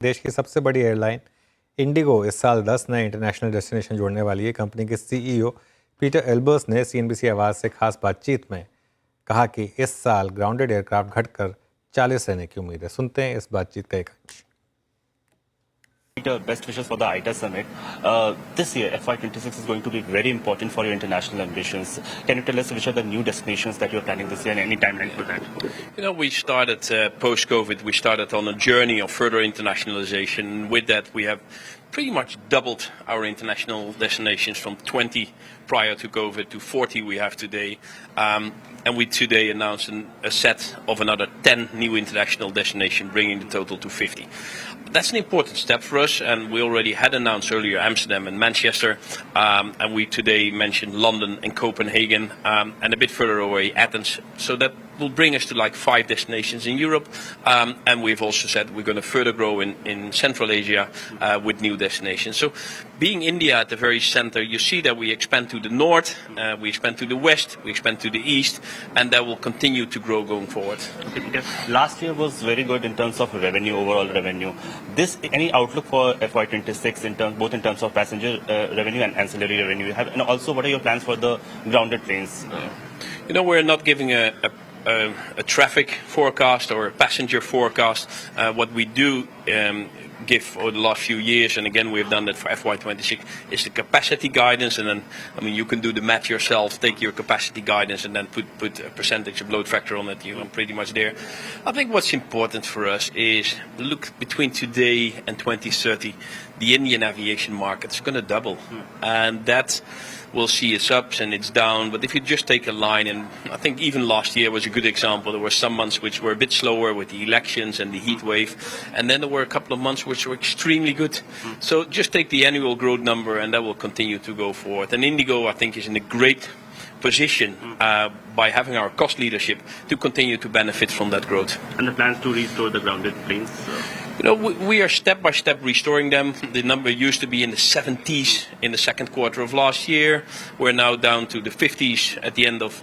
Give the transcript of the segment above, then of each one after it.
देश की सबसे बड़ी एयरलाइन इंडिगो इस साल 10 नए इंटरनेशनल डेस्टिनेशन जोड़ने वाली है। कंपनी के सीईओ पीटर एलबर्स ने सीएनबीसी आवाज़ से खास बातचीत में कहा कि इस साल ग्राउंडेड एयरक्राफ्ट घटकर 40 रहने की उम्मीद है। सुनते हैं इस बातचीत का एक अंश। Peter, best wishes for the ITA summit. This year, FY26 is going to be very important for your international ambitions. Can you tell us which are the new destinations that you're planning this year and any timeline for that? You know, we started post-COVID, we started on a journey of further internationalization. With that, we have pretty much doubled our international destinations from 20 prior to COVID to 40 we have today. And we today announced a set of another 10 new international destinations, bringing the total to 50. That's an important step for us, and we already had announced earlier Amsterdam and Manchester, and we today mentioned London and Copenhagen, and a bit further away Athens. So that will bring us to like 5 destinations in Europe, and we've also said we're going to further grow in Central Asia with new destinations. So being India at the very center, you see that we expand to the north, we expand to the west, we expand to the east, and that will continue to grow going forward. Okay, Peter. Last year was very good in terms of revenue, overall revenue. Any outlook for FY26 both in terms of passenger revenue and ancillary revenue you have, and also what are your plans for the grounded planes? You know, we're not giving a traffic forecast or a passenger forecast. What we do give over the last few years, and again we've done that for FY26, is the capacity guidance. And then, I mean, you can do the math yourself, take your capacity guidance and then put a percentage of load factor on it. You're pretty much there. I think what's important for us is look between today and 2030, the Indian aviation market is going to double, and that we'll see its ups and its down. But if you just take a line, and I think even last year was a good example, there were some months which were a bit slower with the elections and the heat wave, and then there were a couple of months which were extremely good. So just take the annual growth number and that will continue to go forward. And Indigo, I think, is in a great position by having our cost leadership to continue to benefit from that growth. And the plans to restore the grounded planes? You know, we are step by step restoring them. The number used to be in the 70s in the second quarter of last year. We're now down to the 50s at the end of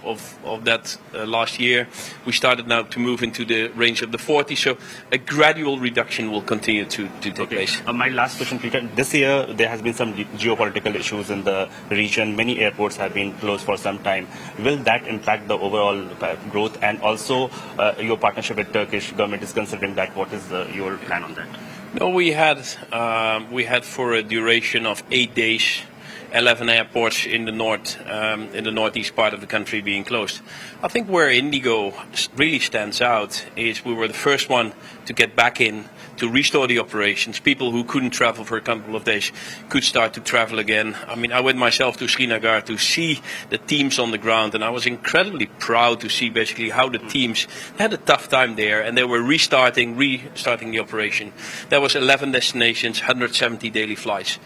that last year. We started now to move into the range of the 40s. So a gradual reduction will continue to take place. My last question, Peter. This year there has been some geopolitical issues in the region. Many airports have been closed for some time. Will that impact the overall growth? And also your partnership with Turkish government is considering that. What is your plan on that? No, we had for a duration of 8 days, 11 airports in the northeast part of the country being closed. I think where Indigo really stands out is we were the first one to get back in, to restore the operations. People who couldn't travel for a couple of days could start to travel again. I mean, I went myself to Srinagar to see the teams on the ground, and I was incredibly proud to see basically how the teams had a tough time there, and they were restarting the operation. There was 11 destinations, 170 daily flights.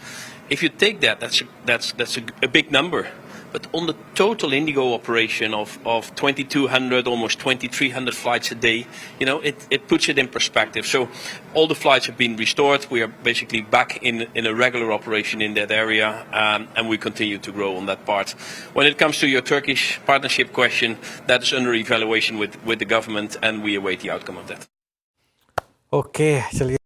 If you take that, that's a big number. But on the total Indigo operation of 2,200, almost 2,300 flights a day, you know, it puts it in perspective. So all the flights have been restored. We are basically back in a regular operation in that area, and we continue to grow on that part. When it comes to your Turkish partnership question, that is under evaluation with the government, and we await the outcome of that. Okay, चलिए